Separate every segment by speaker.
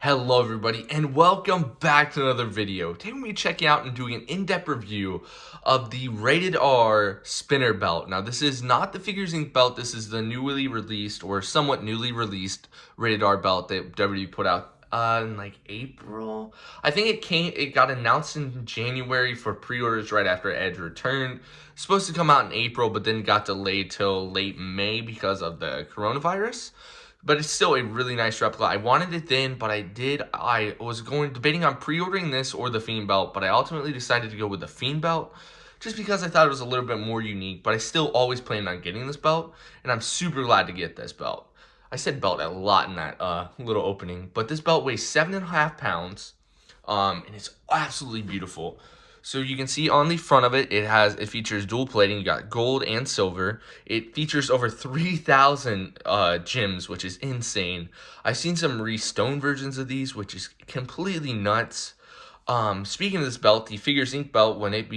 Speaker 1: Hello everybody and welcome back to another video. Today we're going to be checking out and doing an in-depth review of the Rated R spinner belt. Now this is not the Figures Inc. belt, this is the newly released or somewhat newly released Rated R belt that WWE put out in like April. I think it got announced in January for pre-orders right after Edge returned. Supposed to come out in April but then got delayed till late May because of the coronavirus. But it's still a really nice replica. I wanted it then, but I was debating on pre-ordering this or the Fiend belt, but I ultimately decided to go with the Fiend belt just because I thought it was a little bit more unique, but I still always planned on getting this belt, and I'm super glad to get this belt. I said belt a lot in that little opening, but this belt weighs 7.5 pounds, and it's absolutely beautiful. So you can see on the front of it, it features dual plating. You got gold and silver. It features over 3,000 gems, which is insane. I've seen some re-stone versions of these, which is completely nuts. Speaking of this belt, the Figures Inc. belt, when it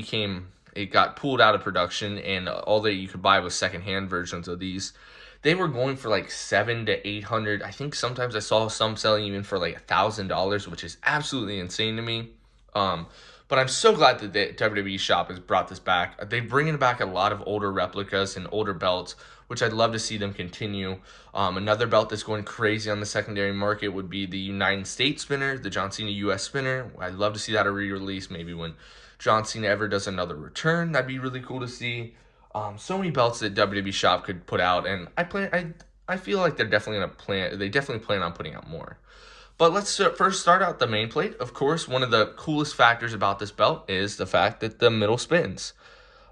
Speaker 1: got pulled out of production, and all that you could buy was secondhand versions of these. They were going for like $700 to $800. I think sometimes I saw some selling even for like $1,000, which is absolutely insane to me. But I'm so glad that the WWE shop has brought this back. They're bringing back a lot of older replicas and older belts, which I'd love to see them continue. Another belt that's going crazy on the secondary market would be the United States spinner, the John Cena US spinner. I'd love to see that a re-release, maybe when John Cena ever does another return. That'd be really cool to see. So many belts that WWE shop could put out, and I feel like they definitely plan on putting out more. But let's first start out the main plate. Of course, one of the coolest factors about this belt is the fact that the middle spins.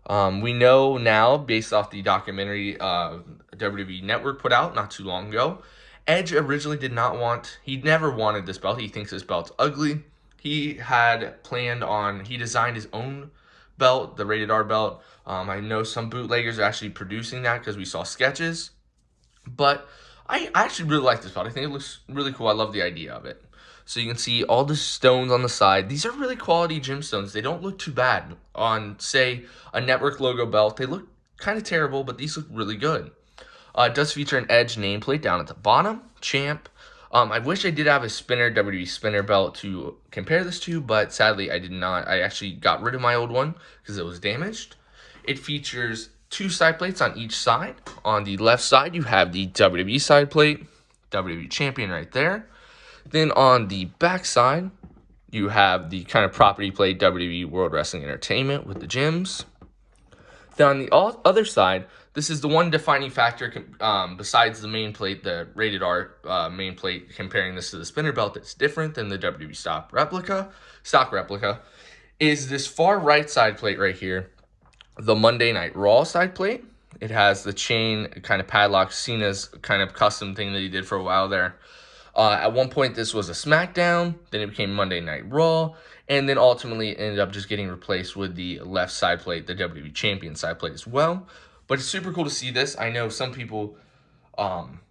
Speaker 1: We know now, based off the documentary WWE Network put out not too long ago, Edge originally he never wanted this belt. He thinks this belt's ugly. He designed his own belt, the Rated R belt. I know some bootleggers are actually producing that because we saw sketches. But I actually really like this belt. I think it looks really cool. I love the idea of it. So you can see all the stones on the side. These are really quality gemstones. They don't look too bad on, say, a network logo belt. They look kind of terrible, but these look really good. It does feature an Edge nameplate down at the bottom. Champ. I wish I did have a WWE spinner belt to compare this to, but sadly I did not. I actually got rid of my old one because it was damaged. It features 2 side plates on each side. On the left side, you have the WWE side plate, WWE Champion right there. Then on the back side, you have the kind of property plate, WWE World Wrestling Entertainment with the gems. Then on the other side, this is the one defining factor besides the main plate, the Rated R main plate, comparing this to the spinner belt that's different than the WWE stock replica, is this far right side plate right here. The Monday Night Raw side plate. It has the chain kind of padlock, Cena's kind of custom thing that he did for a while there. At one point, this was a SmackDown. Then it became Monday Night Raw. And then ultimately it ended up just getting replaced with the left side plate, the WWE Champion side plate as well. But it's super cool to see this. I know some people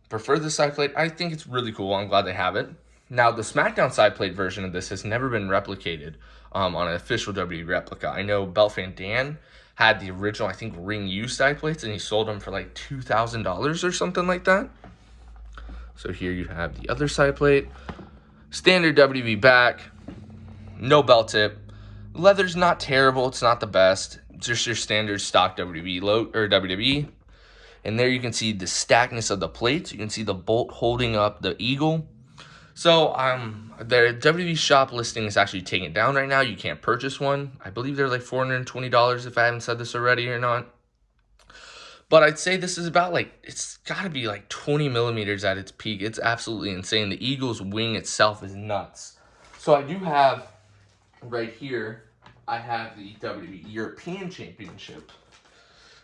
Speaker 1: prefer this side plate. I think it's really cool. I'm glad they have it. Now, the SmackDown side plate version of this has never been replicated on an official WWE replica. I know Belt Fan Dan had the original, I think, ring U side plates, and he sold them for like $2,000 or something like that. So here you have the other side plate. Standard WWE back. No belt tip. Leather's not terrible. It's not the best. It's just your standard stock WWE. And there you can see the stackness of the plates. You can see the bolt holding up the eagle. So the WWE shop listing is actually taken down right now. You can't purchase one. I believe they're like $420 if I haven't said this already or not. But I'd say this is about it's got to be like 20 millimeters at its peak. It's absolutely insane. The eagle's wing itself is nuts. So I do have right here, I have the WWE European Championship.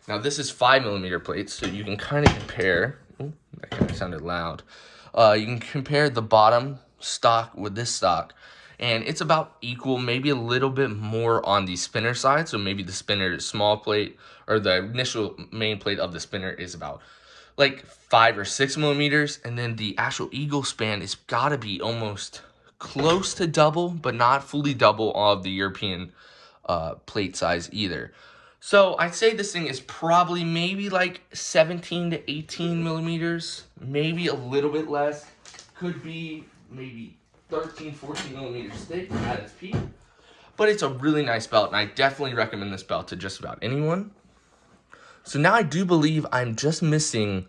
Speaker 1: Now this is 5 millimeter plates, so you can kind of compare. Ooh, that kind of sounded loud. You can compare the bottom stock with this stock, and it's about equal, maybe a little bit more on the spinner side. So maybe the spinner small plate, or the initial main plate of the spinner, is about like 5 or 6 millimeters, and then the actual eagle span is got to be almost close to double, but not fully double of the European plate size either. So I'd say this thing is probably maybe like 17 to 18 millimeters, maybe a little bit less. Could be maybe 13, 14 millimeter stick at its peak. But it's a really nice belt, and I definitely recommend this belt to just about anyone. So now I do believe I'm just missing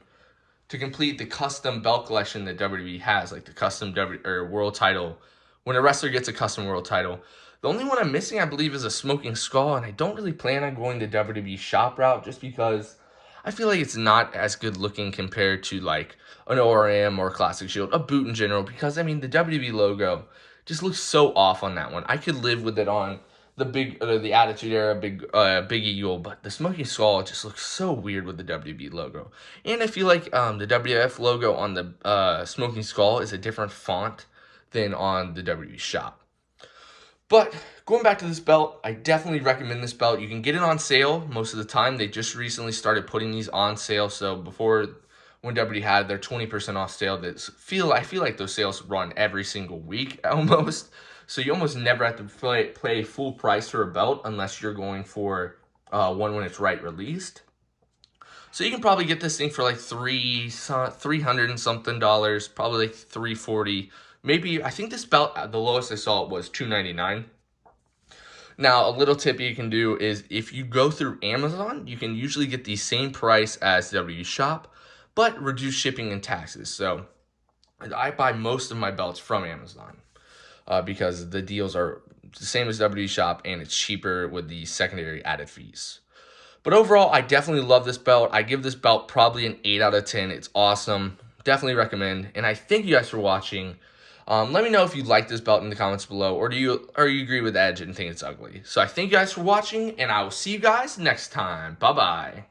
Speaker 1: to complete the custom belt collection that WWE has, like the custom world title. When a wrestler gets a custom world title, the only one I'm missing, I believe, is a smoking skull, and I don't really plan on going the WWE shop route just because I feel like it's not as good looking compared to like an ORM or a Classic Shield, a boot in general, because I mean the WWE logo just looks so off on that one. I could live with it on the Attitude Era Big Eagle, but the smoking skull just looks so weird with the WWE logo. And I feel like the WF logo on the smoking skull is a different font than on the WWE shop. But going back to this belt, I definitely recommend this belt. You can get it on sale most of the time. They just recently started putting these on sale. So before, when WWE had their 20% off sale, I feel like those sales run every single week almost. So you almost never have to pay full price for a belt unless you're going for one when it's released. So you can probably get this thing for like $300 and something, probably like $340. Maybe, I think this belt, the lowest I saw it was $299. Now, a little tip you can do is if you go through Amazon, you can usually get the same price as W Shop, but reduce shipping and taxes. So I buy most of my belts from Amazon because the deals are the same as W Shop and it's cheaper with the secondary added fees. But overall, I definitely love this belt. I give this belt probably an 8 out of 10. It's awesome. Definitely recommend. And I thank you guys for watching. Let me know if you like this belt in the comments below, or do you agree with Edge and think it's ugly. So I thank you guys for watching, and I will see you guys next time. Bye-bye.